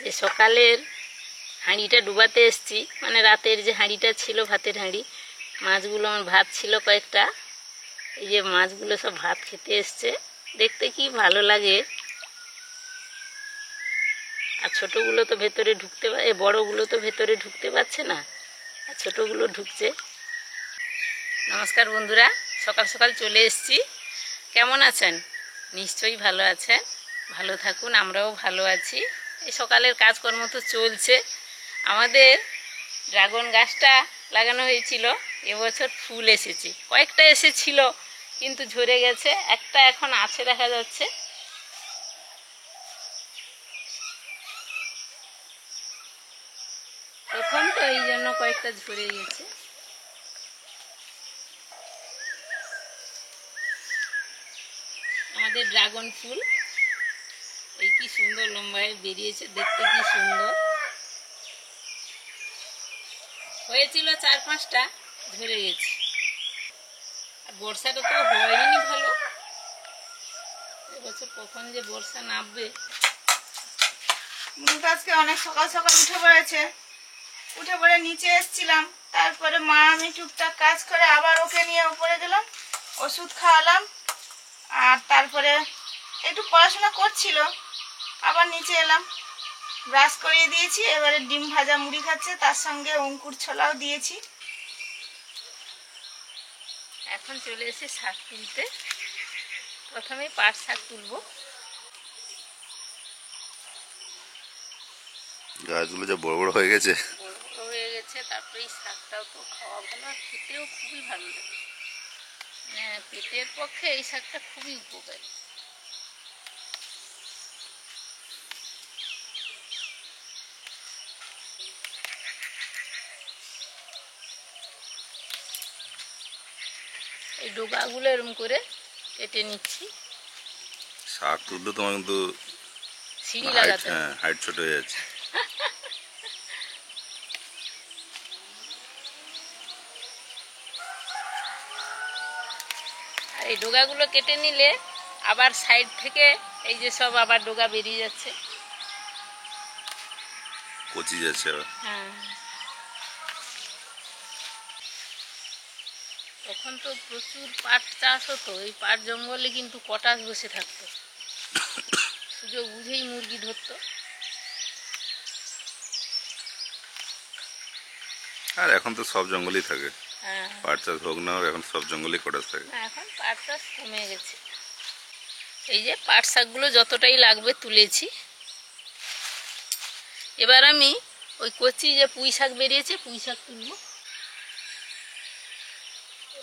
যে সকালের হাঁড়িটা ডুবাতে এসছি, মানে রাতের যে হাঁড়িটা ছিল ভাতের হাঁড়ি, মাছগুলো আমার ভাত ছিল কয়েকটা, এই যে মাছগুলো সব ভাত খেতে এসছে, দেখতে কি ভালো লাগে। আর ছোটোগুলো তো ভেতরে ঢুকতে বড়গুলো তো ভেতরে ঢুকতে পারছে না, আর ছোটোগুলো ঢুকছে। নমস্কার বন্ধুরা, সকাল সকাল চলে এসছি। কেমন আছেন? নিশ্চয়ই ভালো আছেন, ভালো থাকুন, আমরাও ভালো আছি। এই সকালের কাজকর্ম তো চলছে। আমাদের ড্রাগন গাছটা লাগানো হয়েছিল, এবছর ফুল এসেছে, কয়েকটা এসেছিল কিন্তু ঝরে গেছে, একটা এখন আছে দেখা যাচ্ছে। প্রথম তো এই জন্য কয়েকটা ঝরে গেছে। আমাদের ড্রাগন ফুল এই কি সুন্দর লম্বায় বেরিয়েছে, দেখতে কি সুন্দর হয়েছিল, 4-5টা ঝরে গেছে। আর বর্ষাটা তো হয়নি ভালো, এবছর কখন যে বর্ষা নামবে। আজকে অনেক সকাল সকাল উঠে পড়েছে, উঠে পড়ে নিচে এসেছিলাম, তারপরে মা আমি টুকটাক কাজ করে আবার ওকে নিয়ে উপরে গেলাম, ওষুধ খাওয়ালাম, আর তারপরে একটু পড়াশোনা করছিল, আবার নিচে এলাম, ব্রাশ করিয়ে দিয়েছি। এবারে ডিম ভাজা মুড়ি খাচ্ছে, তার সঙ্গে অঙ্কুর ছোলাও দিয়েছি। এখন চলে এসে শাক তুলতে। প্রথমে পাট শাক তুলবো। গাছগুলো যা বড় বড় হয়ে গেছে, তারপরে এই শাকটাও তো খাওয়া ভালো, আর খেতেও খুবই ভালো লাগে, মানে পেটের পক্ষে এই শাকটা খুবই উপকারী। এই ডোগাগুলো এরকম করে কেটে নিচ্ছি। শাক তুললে তোমার কিন্তু সিঁড়ি লাগাতে, হাইট ছোট হয়ে যাচ্ছে। আর এই ডোগাগুলো কেটে নিলে আবার সাইড থেকে এই যে সব আবার ডোগা বেরিয়ে যাচ্ছে, কচি যাচ্ছে আবার। হ্যাঁ, তখন তো প্রচুর পাট চাষ হতো, এই পাট জঙ্গলে কিন্তু কটাস বসে থাকতো, সুযোগ বুঝেই মুরগি ধরতো। আর এখন তো সব জঙ্গলই থাকে, হ্যাঁ, পাট চাষ হোক না হোক এখন সব জঙ্গলই কটাস থাকে। এখন পাট চাষ কমে গেছে। এই যে পাট শাকগুলো যতটাই লাগবে তুলেছি। এবার আমি ওই কচি যে পুঁই শাক বেরিয়েছে, পুঁই শাক তুলবো।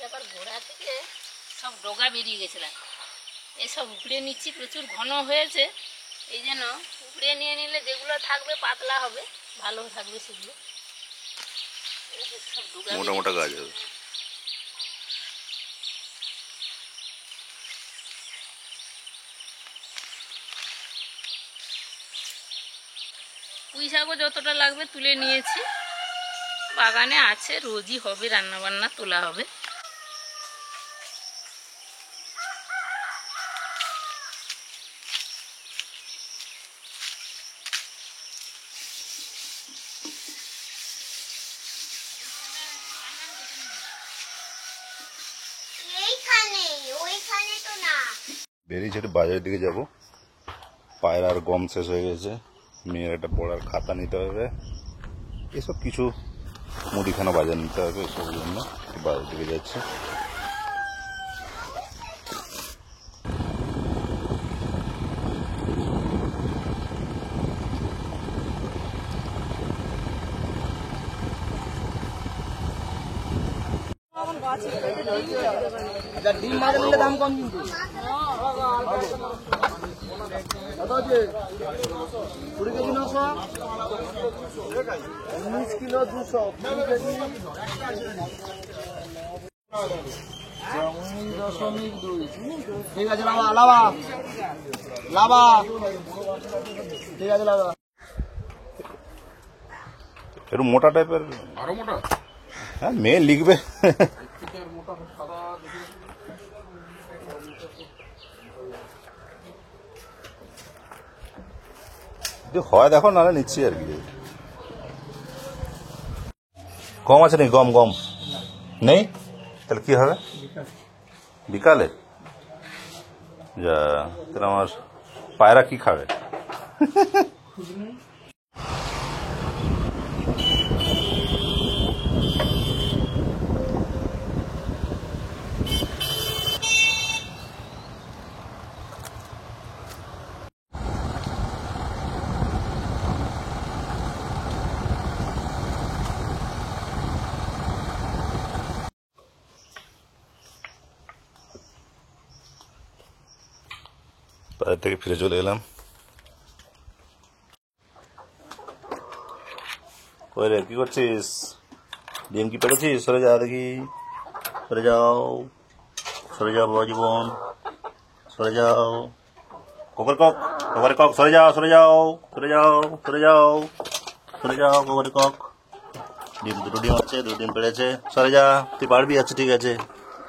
এবার গোড়া থেকে সব ডগা বেরিয়ে গেছিলাম, এসব উপড়ে নিচ্ছি, প্রচুর ঘন হয়েছে, এই জন্য উপড়ে নিয়ে নিলে যেগুলো থাকবে পাতলা হবে, ভালো থাকবে সেগুলো। মোটা মোটা গাছ হবে। পুঁই শাকও যতটা লাগবে তুলে নিয়েছি, বাগানে আছে, রোজই হবে, রান্না বান্না তোলা হবে। বেরিয়েছে একটু বাজারের দিকে যাব, পায়ের আর গম শেষ হয়ে গেছে, মেয়ের একটা পড়ার খাতা নিতে হবে, এসব কিছু মুদিখানা বাজার নিতে হবে, এসব জন্য বাজারের দিকে যাচ্ছে। ডিম ভাজা নিলে দাম কম, কিন্তু 20 কেজি 900, 19 কিলো 200, 20 কেজি 9.2। ঠিক আছে লাভা, লাভা লাভা, ঠিক আছে লাভা। একটু মোটা টাইপের, আরো মোটা। হ্যাঁ মেয়ে লিখবে। যদি হয় দেখো, নাহলে নিচ্ছি আর কি। গম আছে নাকি? গম গম নেই, তাহলে কি হবে? বিকালে যা, তাহলে আমার পায়রা কি খাবে? বাজার থেকে ফিরে চলে এলাম। কই রে, কি করছিস? ডিম কি পেরেছিস? সরে যা দেখি, সরে যাও, সরে যাও বাবা জীবন, সরে যাও। কবর কক, কবরে কক, সরে যাও, সরে যাও, সরে যাও, সরে যাও, সরে যাও কবরে কক। ডিম, দুটো ডিম আছে, দুটো ডিম পেড়েছে, সরে যা, তুই পারবি। আচ্ছা ঠিক আছে,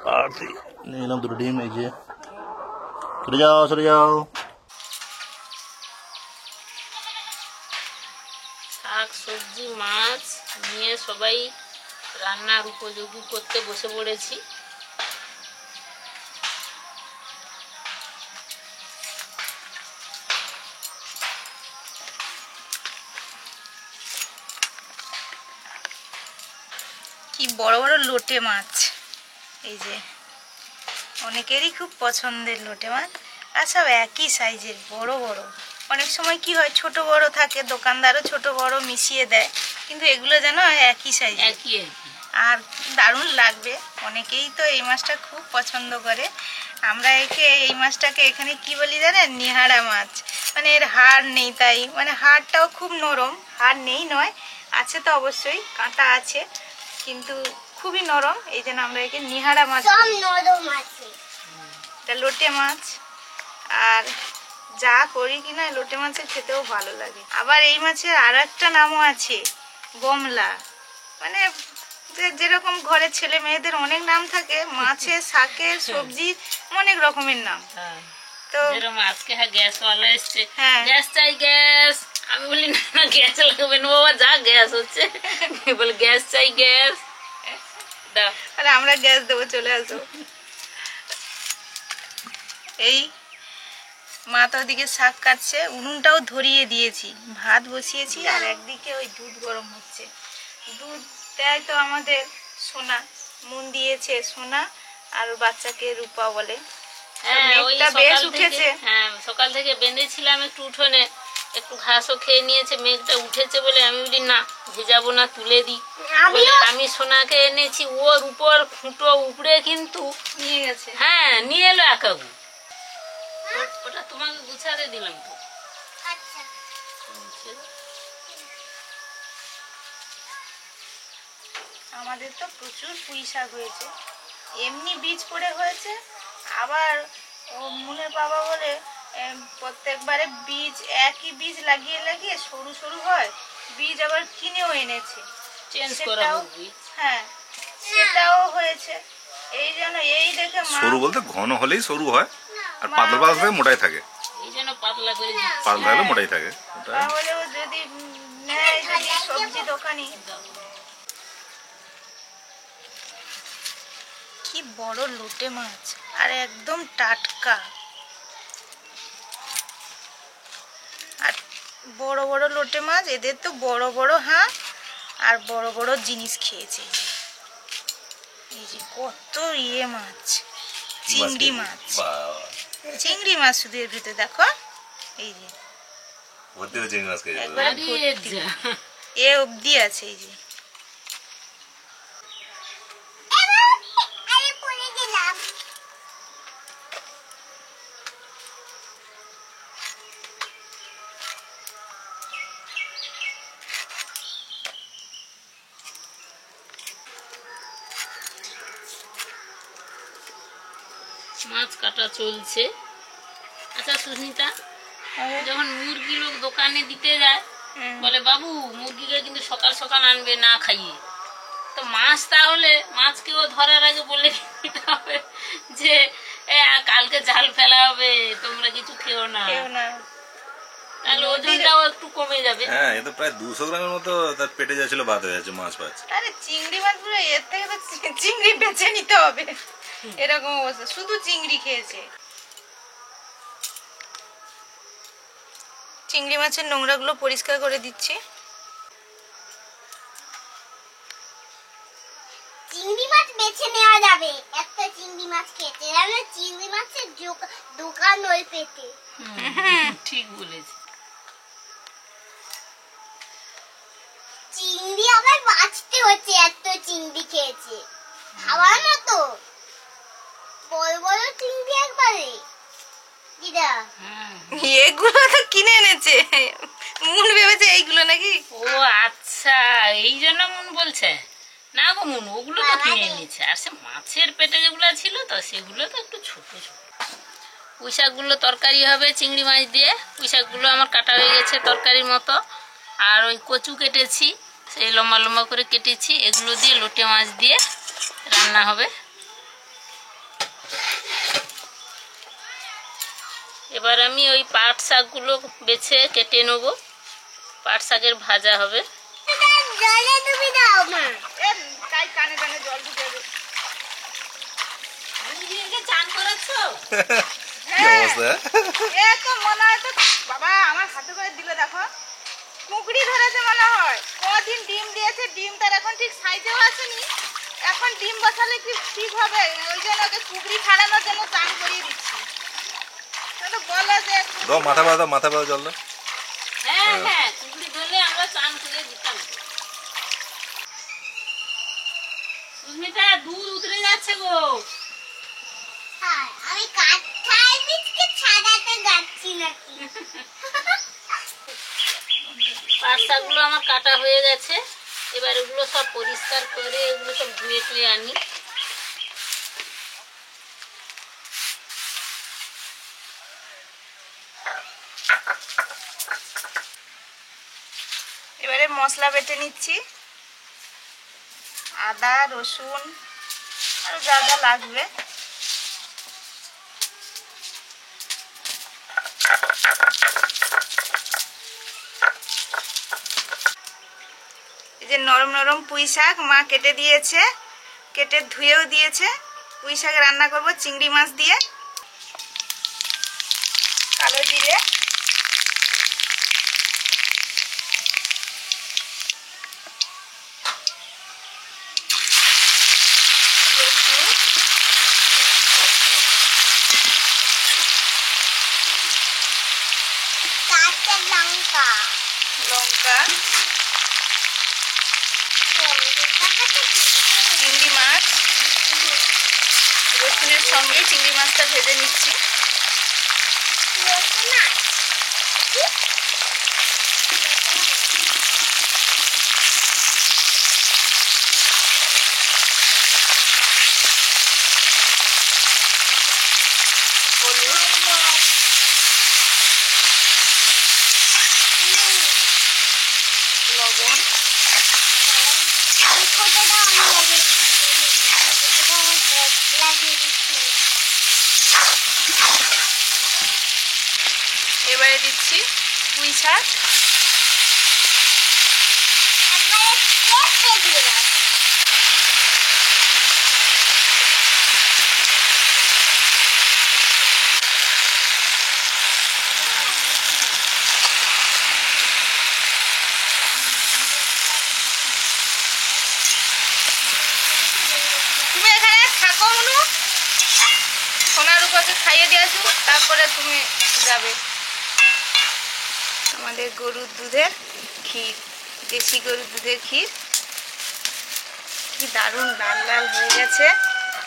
পারবি। নিয়ে এলাম দুটো ডিম, এই যে, সরে যাও, সরে যাও। শাক সবজি মাছ নিয়ে সবাই রান্নার উপযোগী করতে বসে পড়েছি। কি বড় বড় লোটে মাছ, এই যে অনেকেরই খুব পছন্দের লোটে মাছ। আর সব একই সাইজের, বড় বড়। অনেক সময় কি হয়, ছোট বড় থাকে, দোকানদারও ছোট বড় মিশিয়ে দেয়, কিন্তু এগুলো যেন একই সাইজের। একই আর দারুণ লাগবে। অনেকেই তো এই মাছটা খুব পছন্দ করে। আমরা এই মাছটাকে এখানে কি বলি জানেন? নিহারা মাছ। মানে এর হাড় নেই, তাই মানে হাড়টাও খুব নরম। হাড় নেই নয়, আছে তো অবশ্যই, কাঁটা আছে, কিন্তু খুবই নরম, এই জন্য আমরা একে নিহারা মাছ বলি। এটা লোটে মাছ। আর যা করি কিনা লোটে মাছের খেতেও ভালো লাগে। আবার এই মাছের আর একটা নামও আছে, গমলা। মানে যেরকম ঘরে ছেলে মেয়েদের অনেক নাম থাকে, মাছের শাকের সবজির অনেক রকমের নাম। তো যেরকম আজকে গ্যাসওয়ালা এসছে, হ্যাঁ, গ্যাস চাই গ্যাস। আমি বলি না না, গ্যাস লাগবে না বাবা, যা গ্যাস হচ্ছে। বলে গ্যাস চাই গ্যাস দাও। তাহলে আমরা গ্যাস দেবো, চলে আসো। এই মা তো ওদিকে শাক কাটছে, উনুনটাও ধরিয়ে দিয়েছি, ভাত বসিয়েছি, আর একদিকে ওই দুধ গরম হচ্ছে। দুধ দেয় তো আমাদের সোনা, মন দিয়েছে সোনা, আর বাচ্চাকে রূপা বলে। হ্যাঁ, ওই মেঘটা বেশ সকাল থেকে, উঠেছে। হ্যাঁ সকাল থেকে বেঁধেছিলাম একটু উঠোনে, একটু ঘাসও খেয়ে নিয়েছে। মেঘটা উঠেছে বলে আমি বলি না, ভেজাবো না, তুলে দিই বলে আমি সোনাকে এনেছি। ওর উপর খুঁটো উপড়ে কিন্তু নিয়ে গেছে। হ্যাঁ নিয়ে এলো একাবু। ওটা তোমাকে গুছাতে দিলাম তো। আমাদের তো প্রচুর পুঁই শাক হয়েছে, এমনি বীজ পড়ে হয়েছে। আবার ও মুনের বাবা বলে প্রত্যেকবারে বীজ একই বীজ লাগিয়ে লাগিয়ে সরু সরু হয়, বীজ আবার কিনেও এনেছে। চেঞ্জ সেটাও, করাবো বীজ। হ্যাঁ সেটাও হয়েছে। এই জন্য এই দেখে মা, সরু বলতে ঘন হলেই সরু হয়, আর পাতলা পাতলা থাকে, মোটাই থাকে। এই জন্য পাতলা করে দিচ্ছি। পাতলা হলে মোটাই থাকে। ওটা তাহলে ও যদি নেয়, যদি সবজি দোকানি। কি বড় লোটে মাছ, আর একদম টাটকা। আর বড় বড় লোটে মাছ, এদের তো বড় বড় হাত আর বড় বড় জিনিস খেয়েছে। এই যে কত মাছ, চিংড়ি মাছ। চিংড়ি মাছ শুধু এর ভিতরে দেখো, এই যে একবারে ভর্তি। এ অবধি আছে, এই যে মাছ কাটা চলছে। আচ্ছা সুস্মিতা, যখন মুরগি লোক দোকানে দিতে যায় বলে বাবু মুরগিকে কিন্তু সকাল সকাল আনবে না খাইয়ে, তো মাছ তাহলে মাছকেও ধরার আগে বলে দিতে হবে যে কালকে জাল ফেলা হবে, তোমরা কিছু খেও না। তাহলে ওজনটাও একটু কমে যাবে। হ্যাঁ, এ তো প্রায় 200 গ্রামের মতো তার পেটে যাচ্ছিল, ভাত হয়ে যাচ্ছে, মাছ পাচ্ছে। আরে চিংড়ি মাছগুলো এর থেকে তো চিংড়ি বেছে নিতে হবে, এরকম অবস্থা। শুধু চিংড়ি খেয়েছে। চিংড়ি মাছের নোংরাগুলো পরিষ্কার করে দিচ্ছি। চিংড়ি মাছ বেছে নেওয়া যাবে। একটা চিংড়ি মাছ খেতে জানো, চিংড়ি মাছের দোকান ওই পেটে। ঠিক বলেছি। চিংড়ি আবার বাঁচতে হচ্ছে, এত চিংড়ি খেয়েছে। খাওয়ার মতো বড় বড় চিংড়ি একবারে। দিদা এগুলো তো কিনে এনেছে, মুন ভেবেছে এইগুলো নাকি। ও আচ্ছা, এই জন্য মন বলছে। না গো মন, ওগুলো তো কিনে এনেছে। আর সে মাছের পেটে যেগুলো ছিল তো সেগুলো তো একটু ছোট ছোট। পুঁই শাকগুলো তরকারি হবে চিংড়ি মাছ দিয়ে। পুঁই শাকগুলো আমার কাটা হয়ে গেছে তরকারির মতো। আর ওই কচু কেটেছি, সেই লম্বা লম্বা করে কেটেছি, এগুলো দিয়ে লোটে মাছ দিয়ে রান্না হবে। এবার আমি ওই পাট শাকগুলো বেছে কেটে নেব, পাট শাকের ভাজা হবে। জলে তুমি দাও মা। তাই কানে কানে জল ঢুকে গেছে। চান করেছো? কি অবস্থা? এ তো মনে হয় তো বাবা আমার হাতে করে দিলে, দেখো কুকড়ি ধরেছে মনে হয়। কদিন ডিম দিয়েছে, ডিমটার এখন ঠিক সাইজেও আসেনি। এখন ডিম বসালে কি ঠিক হবে? ওই জন্য ওকে কুকড়ি ছাড়ানোর জন্য চান করিয়ে দিচ্ছি। তাহলে বলো যে দাও, মাথা ব্যথা, মাথা ব্যথা, জল দাও। হ্যাঁ হ্যাঁ, কুকুরি ধরলে আমরা চান করে দিতাম। সুস্মিতা, দুধ উতরে যাচ্ছে গো। হ্যাঁ, আমি কাঁঠাল বীজকে ছাড়াতে যাচ্ছি নাকি? পাট শাকগুলো আমার কাটা হয়ে গেছে। এবার এগুলো সব পরিষ্কার করে এগুলো সব ধুয়ে টুয়ে আনি। এবারে মশলা বেটে নিচ্ছি। আদা, রসুন আর যা যা লাগবে। এই যে নরম নরম পুঁই শাক মা কেটে দিয়েছে, কেটে ধুয়েও দিয়েছে। পুঁই শাক রান্না করব চিংড়ি মাছ দিয়ে। কালো জিরে, রসুন, কাঁচা লঙ্কা। লঙ্কা, চিংড়ি মাছ। রসুনের সঙ্গে চিংড়ি মাছটা ভেজে নিচ্ছি। হলুদ, লবণ, এবারে দিচ্ছি পুঁই শাক। তুমি এখানে থাকো মনু, সোনার উপরকে খাইয়ে দিয়ে আসুক, তারপরে তুমি যাবে। আমাদের গরুর দুধের ক্ষীর, দেশি গরুর দুধের ক্ষীর। কি দারুণ লাল লাল হয়ে গেছে,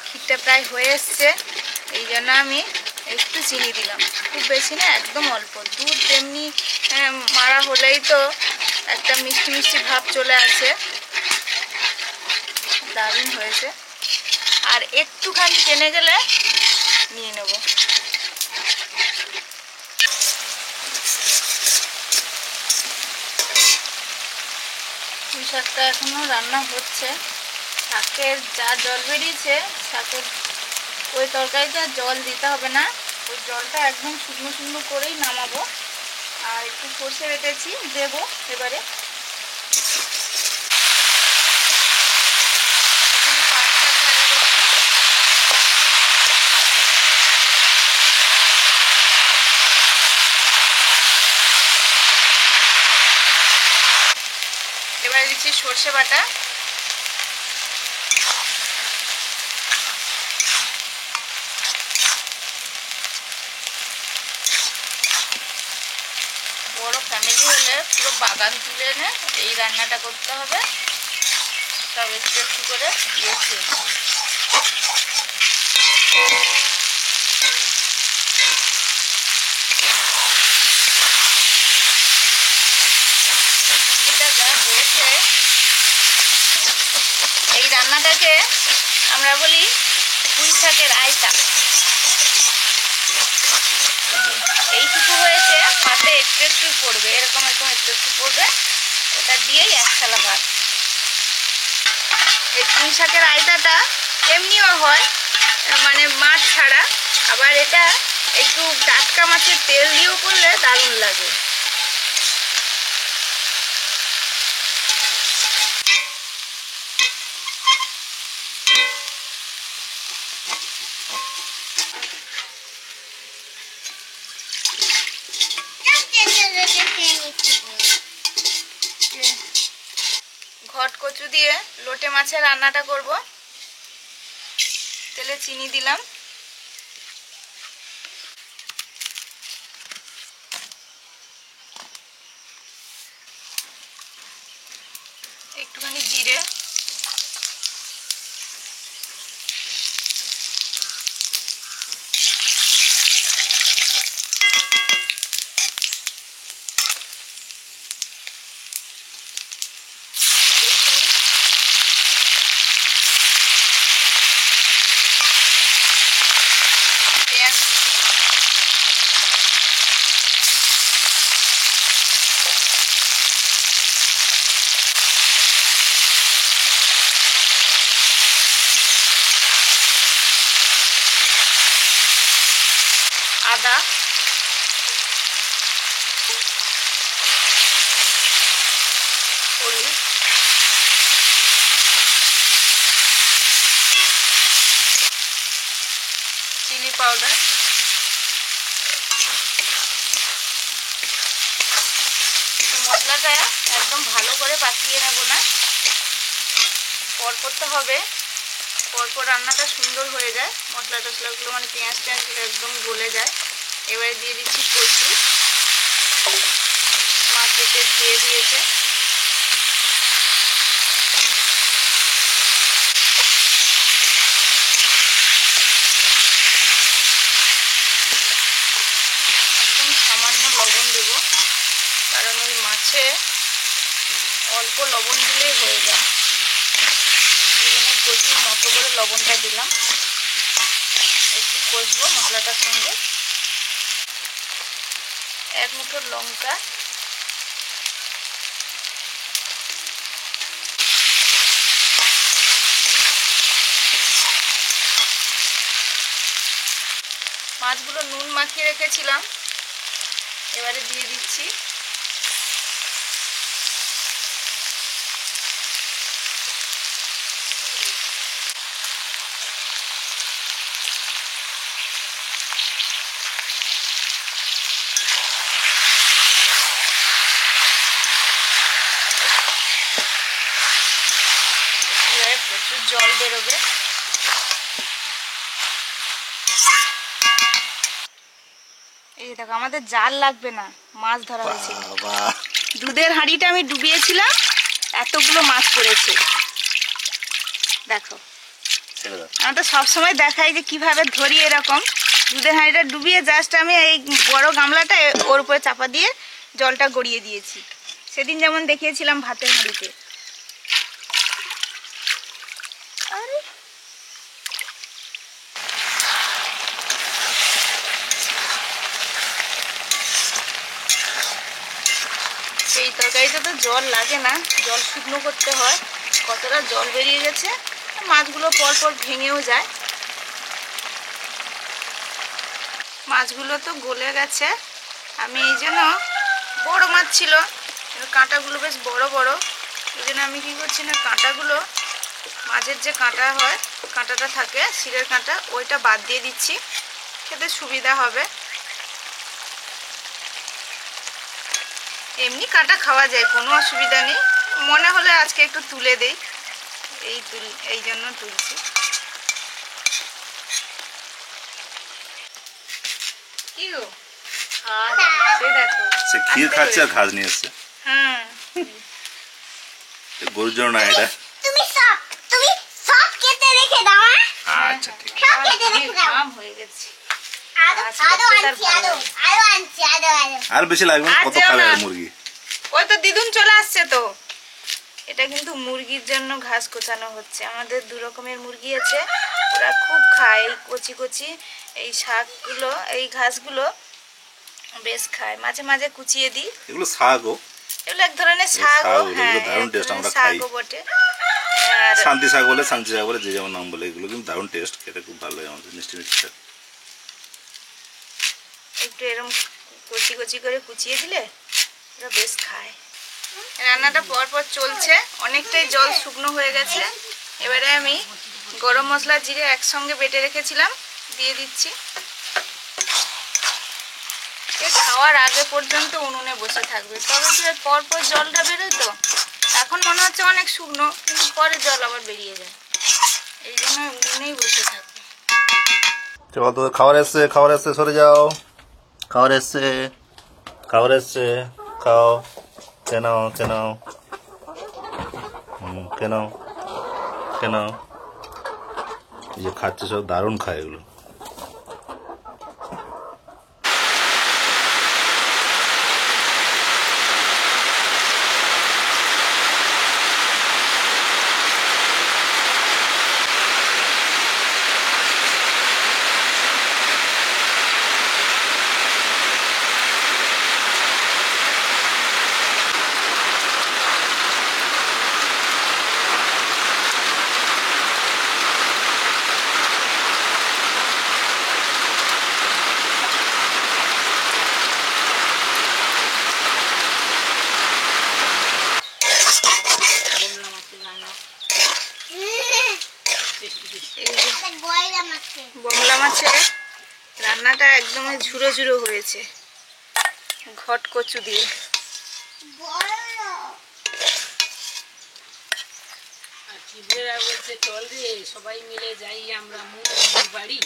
ক্ষীরটা প্রায় হয়ে এসছে। এই জন্য আমি একটু চিনি দিলাম, খুব বেশি না, একদম অল্প। দুধ তেমনি মারা হলেই তো একটা মিষ্টি মিষ্টি ভাব চলে আসে। দারুণ হয়েছে। আর একটুখানি টেনে গেলে নিয়ে নেব। পুঁই শাকটা এখনো রান্না হচ্ছে। শাকের যা জল বেরিয়েছে, শাকের ওই তরকারিতে আর জল দিতে হবে না। ওই জলটা একদম শুকনো শুকনো করেই নামাবো। আর একটু সর্ষে বেটেছি দেবো এবারে। এখানে পাঁচ শাক ভাজা করছি। এবারে দিচ্ছি সর্ষে বাটা, বড় ফ্যামিলি হলে পুরো বাগান তুলে এনে এই রান্নাটা করতে হবে। সব একটু একটু করে দিয়েছি। চিংড়িটা যা হয়েছে, এই রান্নাটাকে আমরা বলি পুঁই শাকের আয়তা। এইটুকু হয়েছে, পাতে একটু একটু পড়বে, এরকম এরকম একটু একটু পড়বে, ওটা দিয়েই এক থালা ভাত। এই পুঁই শাকের আয়তাটা এমনিও হয়, মানে মাছ ছাড়া, আবার এটা একটু টাটকা মাছের তেল দিয়েও করলে দারুণ লাগে। ঘট কচু দিয়ে লোটে মাছের রান্নাটা করব। তেলে চিনি দিলাম, একটুখানি জিরে, পেঁয়াজ কুচি, আদা, হলুদ, চিলি পাউডার, মশলাটা একদম ভালো করে পাকিয়ে নেব না, পর করতে হবে, পরপর রান্নাটা সুন্দর হয়ে যায়। মশলা টশলাগুলো মানে পেঁয়াজ টেঁয়াজগুলো একদম গলে যায়। এবারে দিয়ে দিচ্ছি কচু, মা কেটে ধুয়ে দিয়েছে। একদম সামান্য লবণ দেব, কারণ ওই মাছে অল্প লবণ দিলেই হয়ে যায়। কচুর মতো করে লবণটা দিলাম, একটু কষবো মশলাটার সঙ্গে। এক মুঠো লঙ্কা, মাছগুলো নুন মাখিয়ে রেখেছিলাম, এবারে দিয়ে দিচ্ছি। প্রচুর জল বেরোবে। এই দেখো, আমাদের জাল লাগবে না, মাছ ধরা হয়েছে। দুধের হাঁড়িটা আমি ডুবিয়েছিলাম, এতগুলো মাছ পড়েছে দেখো। আমি তো সবসময় দেখাই যে কিভাবে ধরি, এরকম দুধের হাঁড়িটা ডুবিয়ে জাস্ট আমি এই বড় গামলাটা ওর উপরে চাপা দিয়ে জলটা গড়িয়ে দিয়েছি, সেদিন যেমন দেখিয়েছিলাম ভাতের হাঁড়িতে। আরে এই তরকারিতে তো জল লাগে না, জল শুকনো করতে হয়। কতটা জল বেরিয়ে গেছে, মাছগুলো পরপর ভেঙেও যায়। মাছগুলো তো গলে গেছে, আমি এই জন্য বড় মাছ ছিল, কাঁটাগুলো বেশ বড় বড়। এই জন্য আমি কী করছি না, কাঁটাগুলো মাছের যে কাঁটা হয়, কাঁটাটা থাকে শিরের কাঁটা, ওইটা বাদ দিয়ে দিচ্ছি, খেতে সুবিধা হবে। এমনি কাঁটা খাওয়া যায়, কোনো অসুবিধা নেই, মনে হলে আজকে একটু তুলে দেই, এই জন্য তুলছি। কি গো, সে দেখো সে ক্ষীর খাচ্ছে আর ঘাস নিয়ে এসছে। হ্যাঁ, গরুর জন্য না এটা। তুমি সব কেটে রেখে দাও। আচ্ছা ঠিক আছে। সব কেটে রেখে দাও। কাম হয়ে গেছে। আরো আনছি। আর বেশি লাগবে না, কত আর খাবে যেও না। মুরগি? ওই তো দিদুন চলে আসছে তো। এটা কিন্তু মুরগির জন্য ঘাস কোচানো হচ্ছে। আমাদের 2 রকমের মুরগি আছে, ওরা খুব খায় এই কচি কচি এই শাকগুলো, এই ঘাসগুলো বেশ খায়। মাঝে মাঝে কুচিয়ে দিই। এগুলো শাকও, এগুলো এক ধরনের শাকও, শাক, এগুলো হ্যাঁ দারুণ এক taste, ধরনের আমরা খাই। শাকও বটে। আর শান্তি শাক বলে, শান্তি শাক বলে, যে যেমন নাম বলে, এগুলো কিন্তু দারুণ টেস্ট, খেতে খুব ভালো লাগে আমাদের, মিষ্টি মিষ্টি। একটু এরকম কচি কচি করে কুচিয়ে দিলে ওরা বেশ খায়। রান্নাটা পরপর চলছে, অনেকটাই জল শুকনো হয়ে গেছে। এবারে আমি গরম মশলা জিরে একসঙ্গে বেটে রেখেছিলাম দিয়ে দিচ্ছি। এ খাওয়ার আগে পর্যন্ত উনুনে বসে থাকবে, তবে যে পরপর জলটা বেরোয় তো। এখন মনে হচ্ছে অনেক শুকনো, কিন্তু পরে জল আবার বেরিয়ে যায়, এই জন্য উনুনেই বসে থাকবে। চল তো, খাবার এসছে, খাবার এসছে, সরে যাও। খাবার এসছে, খাবার এসছে, খাও। কেন কেন কেন কেন? এই যে খাচ্ছে সব দারুণ খায় এগুলো। বমলা মাছের রান্নাটা একদমই ঝুরো ঝুরো হয়েছে ঘট কচু দিয়ে। বলছে চল রে সবাই মিলে যাই আমরা মুরগির বাড়ি।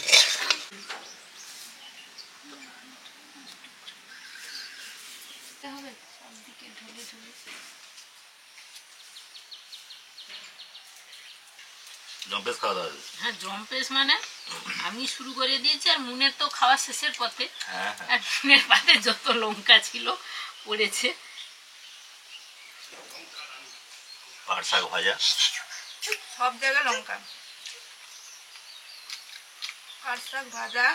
জম্পেস খাওয়া দাওয়া। হ্যাঁ জম্পেস মানে আমি শুরু করে দিয়েছি, আর মুনের তো খাওয়া শেষের পথে। আর মুনের পাতে যত লঙ্কা ছিল পড়েছে। পাট শাক ভাজা, সব জায়গায় লঙ্কা। পাট শাক ভাজা,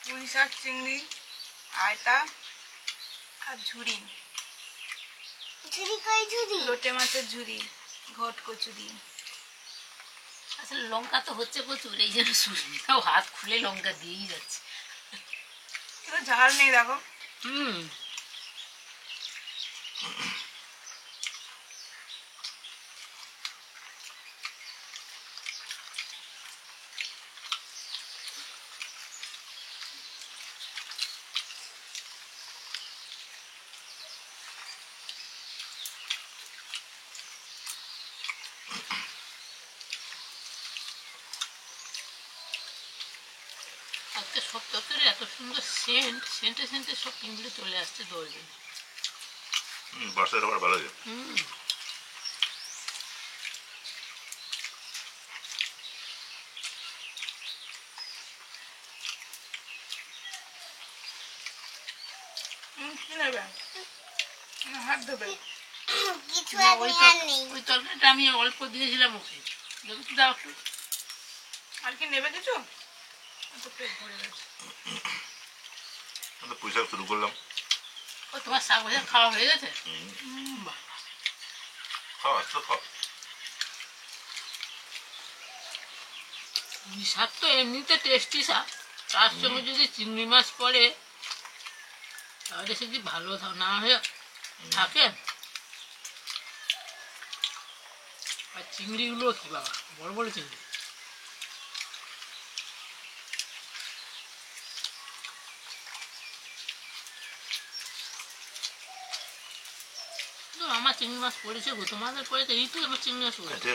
পুঁই শাক, চিংড়ি, আয়তা আর ঝুড়ি, লোটে মাছের ঝুড়ি, ঘট কচু দিয়ে। আসলে লঙ্কা তো হচ্ছে প্রচুর, এই জন্য সুস্মিতাও হাত খুলে লঙ্কা দিয়েই যাচ্ছে। কিন্তু ঝাল নেই দেখো। আজকে সব তরকারি এত সুন্দর সেন্টে সব পিঁপড়ে চলে আসছে 10 দিন। বর্ষার আবার ভালো লাগে। কি নেবে? হাত ধোবে। ওই তরকারিটা আমি অল্প দিয়েছিলাম ওকে, দাও একটু। আর কি নেবে কিছু? পেট ভরে গেছে। পুঁই শাক শুরু করলাম। ও তোমার শাক ভাজা খাওয়া হয়ে গেছে? বাহ, খাওয়া তো খাও। শাক তো এমনিতে টেস্টি শাক, তার সঙ্গে যদি চিংড়ি মাছ পড়ে তাহলে সে কি ভালো না হয়ে থাকে। আর চিংড়িগুলো কি বাবা, বড় বড় চিংড়ি। আমার চিংড়ি মাছ পড়েছে গো, তোমাদের পড়েছে, এই তো আমার চিংড়ি মাছ পড়েছে।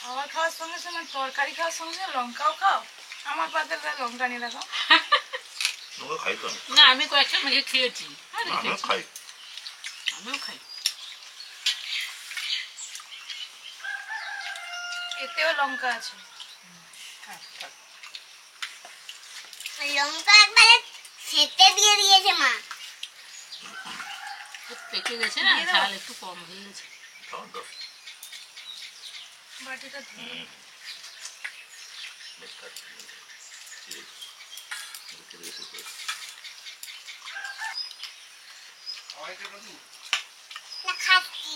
খাবার খাওয়ার সঙ্গে সঙ্গে তরকারি খাওয়ার সঙ্গে সঙ্গে লঙ্কাও খাও। আমার পাতে লঙ্কা নিয়ে রাখো। খাই তো না আমি কয়েকটা মেখে খেয়েছি। খাই। আমিও খাই। এতেও লঙ্কা আছে। লঙ্কা একবারে সেটে দিয়ে দিয়েছে মা। পেকে গেছে না, ঝাল একটু কম হয়ে গেছে। বাটিটা ধুয়ে না খাচ্ছি।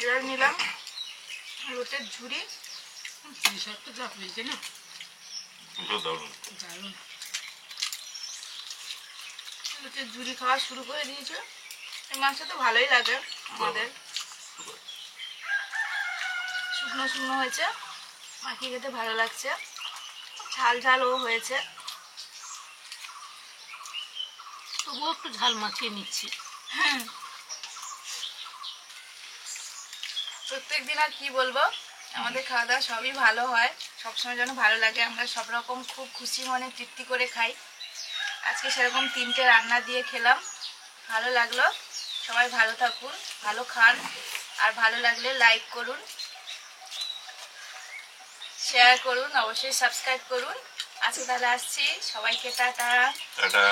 এবার নিলাম রোটের ঝুড়ি। টি-শার্টটা যা হয়েছে না, দারুণ। রোটের ঝুড়ি খাওয়া শুরু করে দিয়েছে। এই মাছটা তো ভালোই লাগে আমাদের, শুকনো শুকনো হয়েছে, মাখিয়ে খেতে ভালো লাগছে, ঝাল ঝালও হয়েছে। তবুও একটু ঝাল মাখিয়ে নিচ্ছি। প্রত্যেক দিন আর কি বলবো, আমাদের খাওয়া দাওয়া সবই ভালো হয়, সবসময় যেন ভালো লাগে। আমরা সব রকম খুব খুশি মনে তৃপ্তি করে খাই। আজকে সেরকম 3টে রান্না দিয়ে খেলাম, ভালো লাগলো। সবাই ভালো থাকুন, ভালো খান, আর ভালো লাগলে লাইক করুন, শেয়ার করুন, অবশ্যই সাবস্ক্রাইব করুন। আজকে তাহলে আসছি, সবাইকে টাটা। টাটা।